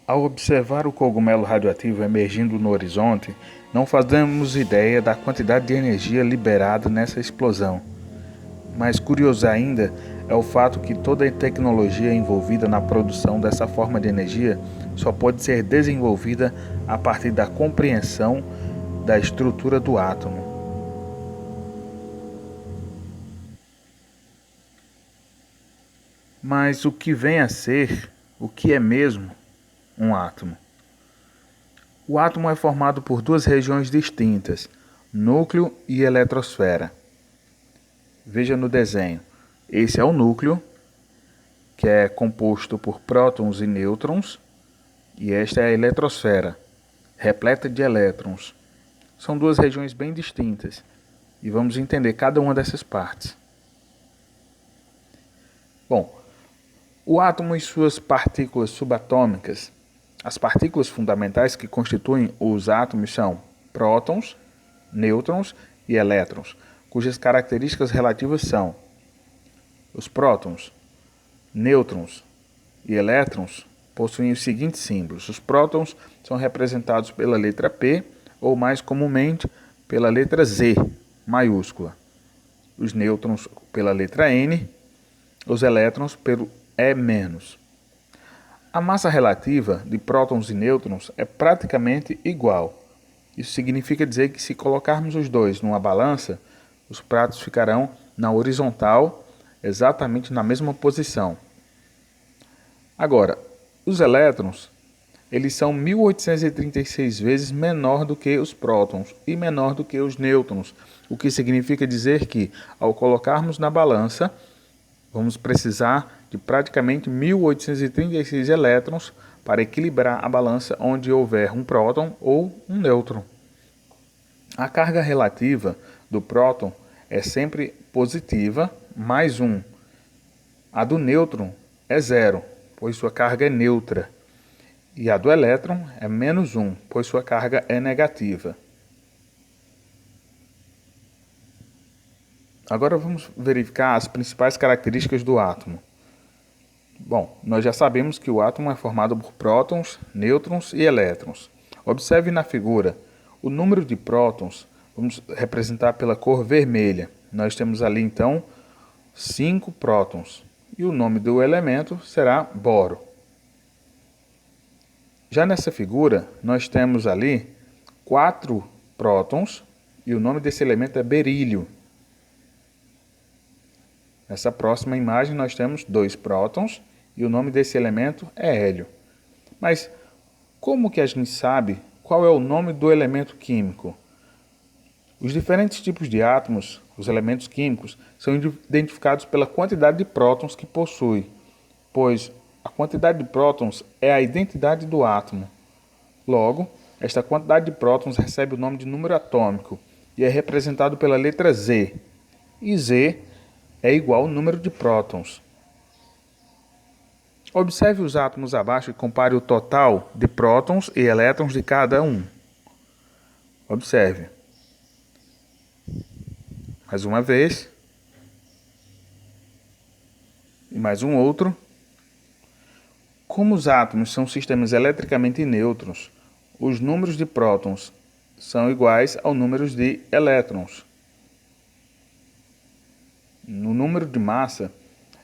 Ao observar o cogumelo radioativo emergindo no horizonte, não fazemos ideia da quantidade de energia liberada nessa explosão. Mais curioso ainda é o fato que toda a tecnologia envolvida na produção dessa forma de energia só pode ser desenvolvida a partir da compreensão da estrutura do átomo. Mas o que vem a ser, o que é mesmo um átomo? O átomo é formado por duas regiões distintas, núcleo e eletrosfera. Veja no desenho. Esse é o núcleo, que é composto por prótons e nêutrons, e esta é a eletrosfera, repleta de elétrons. São duas regiões bem distintas, e vamos entender cada uma dessas partes. Bom, o átomo e suas partículas subatômicas. As partículas fundamentais que constituem os átomos são prótons, nêutrons e elétrons, cujas características relativas são: os prótons, nêutrons e elétrons possuem os seguintes símbolos. Os prótons são representados pela letra P, ou mais comumente pela letra Z maiúscula. Os nêutrons pela letra N, os elétrons pelo E-. A massa relativa de prótons e nêutrons é praticamente igual. Isso significa dizer que se colocarmos os dois numa balança, os pratos ficarão na horizontal, exatamente na mesma posição. Agora, os elétrons, eles são 1836 vezes menor do que os prótons e menor do que os nêutrons, o que significa dizer que, ao colocarmos na balança, vamos precisar de praticamente 1836 elétrons para equilibrar a balança onde houver um próton ou um nêutron. A carga relativa do próton é sempre positiva, mais 1. A do nêutron é 0, pois sua carga é neutra. E a do elétron é menos 1, pois sua carga é negativa. Agora vamos verificar as principais características do átomo. Bom, nós já sabemos que o átomo é formado por prótons, nêutrons e elétrons. Observe na figura, o número de prótons, vamos representar pela cor vermelha. Nós temos ali então 5 prótons e o nome do elemento será boro. Já nessa figura, nós temos ali 4 prótons e o nome desse elemento é berílio. Nessa próxima imagem nós temos 2 prótons e o nome desse elemento é hélio. Mas como que a gente sabe qual é o nome do elemento químico? Os diferentes tipos de átomos, os elementos químicos, são identificados pela quantidade de prótons que possui, pois a quantidade de prótons é a identidade do átomo. Logo, esta quantidade de prótons recebe o nome de número atômico e é representado pela letra Z. E Z é igual ao número de prótons. Observe os átomos abaixo e compare o total de prótons e elétrons de cada um. Observe. Mais uma vez. E mais um outro. Como os átomos são sistemas eletricamente neutros, os números de prótons são iguais aos números de elétrons. No número de massa,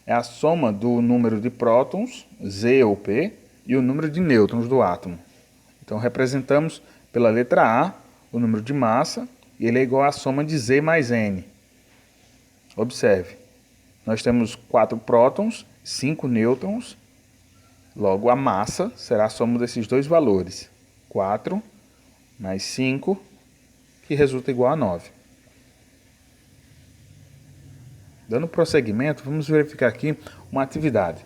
é a soma do número de prótons, Z ou P, e o número de nêutrons do átomo. Então, representamos pela letra A o número de massa, e ele é igual à soma de Z mais N. Observe, nós temos 4 prótons, 5 nêutrons, logo a massa será a soma desses dois valores. 4 mais 5, que resulta igual a 9. Dando prosseguimento, vamos verificar aqui uma atividade.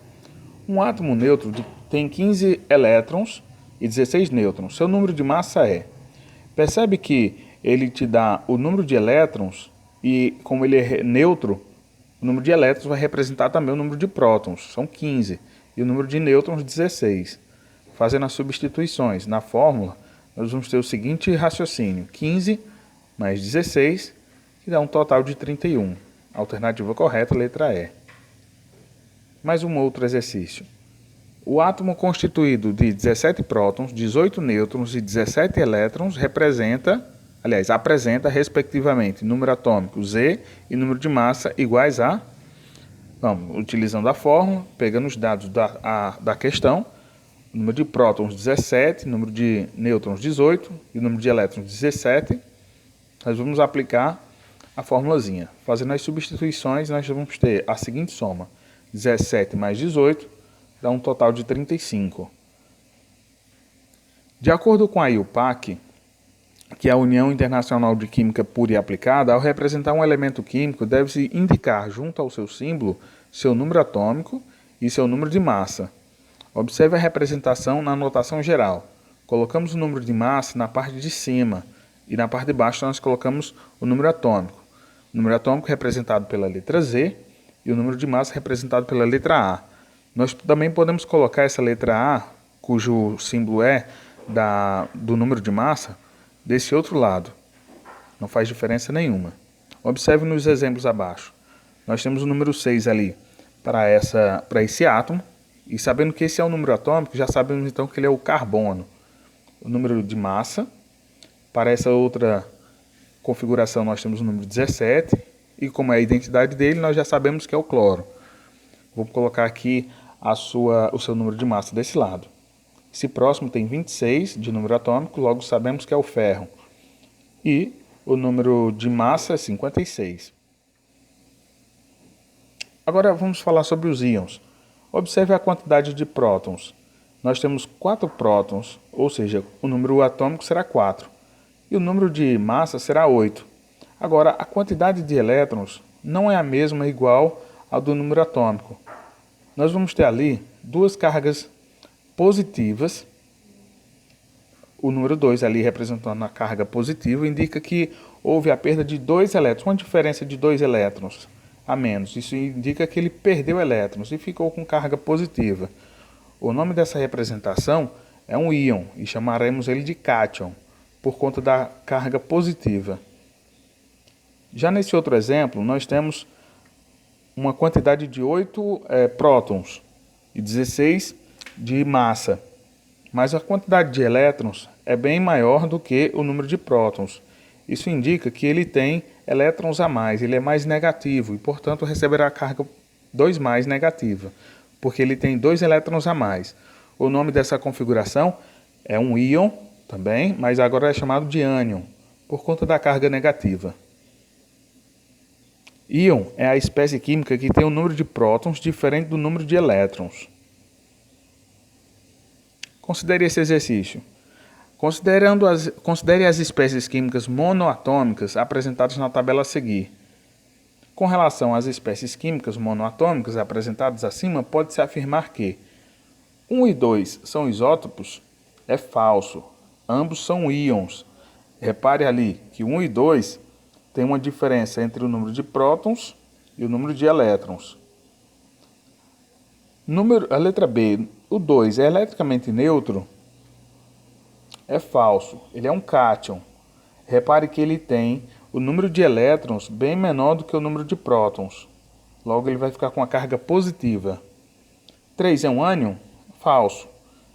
Um átomo neutro tem 15 elétrons e 16 nêutrons. Seu número de massa é... Percebe que ele te dá o número de elétrons e, como ele é neutro, o número de elétrons vai representar também o número de prótons, são 15, e o número de nêutrons, 16. Fazendo as substituições na fórmula, nós vamos ter o seguinte raciocínio: 15 mais 16, que dá um total de 31. Alternativa correta, letra E. Mais um outro exercício. O átomo constituído de 17 prótons, 18 nêutrons e 17 elétrons apresenta respectivamente número atômico Z e número de massa iguais a, utilizando a fórmula, pegando os dados da questão, o número de prótons 17, número de nêutrons 18 e o número de elétrons 17, nós vamos aplicar a formulazinha. Fazendo as substituições, nós vamos ter a seguinte soma: 17 mais 18 dá um total de 35. De acordo com a IUPAC, que é a União Internacional de Química Pura e Aplicada, ao representar um elemento químico, deve-se indicar junto ao seu símbolo seu número atômico e seu número de massa. Observe a representação na notação geral. Colocamos o número de massa na parte de cima e na parte de baixo nós colocamos o número atômico. O número atômico representado pela letra Z e o número de massa representado pela letra A. Nós também podemos colocar essa letra A, cujo símbolo é do número de massa, desse outro lado. Não faz diferença nenhuma. Observe nos exemplos abaixo. Nós temos o número 6 ali para esse átomo. E sabendo que esse é o número atômico, já sabemos então que ele é o carbono. O número de massa. Para essa outra configuração nós temos o número 17. E como é a identidade dele, nós já sabemos que é o cloro. Vou colocar aqui o seu número de massa desse lado. Esse próximo tem 26 de número atômico, logo sabemos que é o ferro. E o número de massa é 56. Agora vamos falar sobre os íons. Observe a quantidade de prótons. Nós temos 4 prótons, ou seja, o número atômico será 4. E o número de massa será 8. Agora, a quantidade de elétrons não é a mesma igual ao do número atômico. Nós vamos ter ali duas cargas positivas. O número 2 ali representando a carga positiva indica que houve a perda de 2 elétrons, uma diferença de 2 elétrons a menos. Isso indica que ele perdeu elétrons e ficou com carga positiva. O nome dessa representação é um íon e chamaremos ele de cátion, por conta da carga positiva. Já nesse outro exemplo, nós temos uma quantidade de 8 prótons e 16 de massa, mas a quantidade de elétrons é bem maior do que o número de prótons. Isso indica que ele tem elétrons a mais, ele é mais negativo e, portanto, receberá a carga 2 mais negativa, porque ele tem 2 elétrons a mais. O nome dessa configuração é um íon também, mas agora é chamado de ânion, por conta da carga negativa. Íon é a espécie química que tem um número de prótons diferente do número de elétrons. Considere esse exercício. Considere as espécies químicas monoatômicas apresentadas na tabela a seguir. Com relação às espécies químicas monoatômicas apresentadas acima, pode-se afirmar que 1 e 2 são isótopos? É falso. Ambos são íons. Repare ali que 1 e 2 tem uma diferença entre o número de prótons e o número de elétrons. A letra B, o 2 é eletricamente neutro? É falso. Ele é um cátion. Repare que ele tem o número de elétrons bem menor do que o número de prótons. Logo, ele vai ficar com a carga positiva. 3 é um ânion? Falso.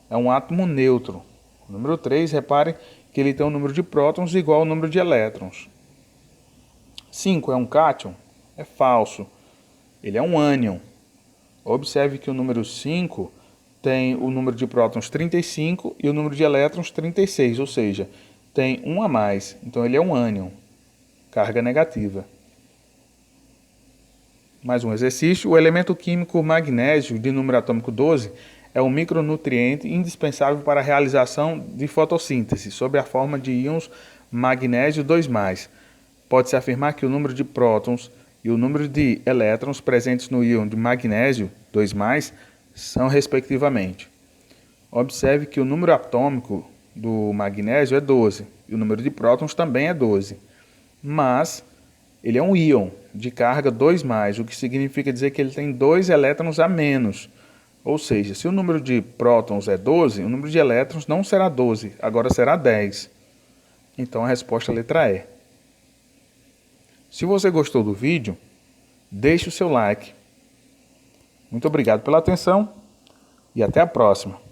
É um átomo neutro. O número 3, repare que ele tem um número de prótons igual ao número de elétrons. 5 é um cátion? É falso. Ele é um ânion. Observe que o número 5 tem o número de prótons 35 e o número de elétrons 36, ou seja, tem um a mais. Então ele é um ânion, carga negativa. Mais um exercício. O elemento químico magnésio, de número atômico 12, é um micronutriente indispensável para a realização de fotossíntese, sob a forma de íons magnésio 2+. Pode-se afirmar que o número de prótons e o número de elétrons presentes no íon de magnésio 2+, são respectivamente. Observe que o número atômico do magnésio é 12 e o número de prótons também é 12, mas ele é um íon de carga 2+, o que significa dizer que ele tem 2 elétrons a menos. Ou seja, se o número de prótons é 12, o número de elétrons não será 12, agora será 10. Então a resposta é a letra E. Se você gostou do vídeo, deixe o seu like. Muito obrigado pela atenção. e até a próxima.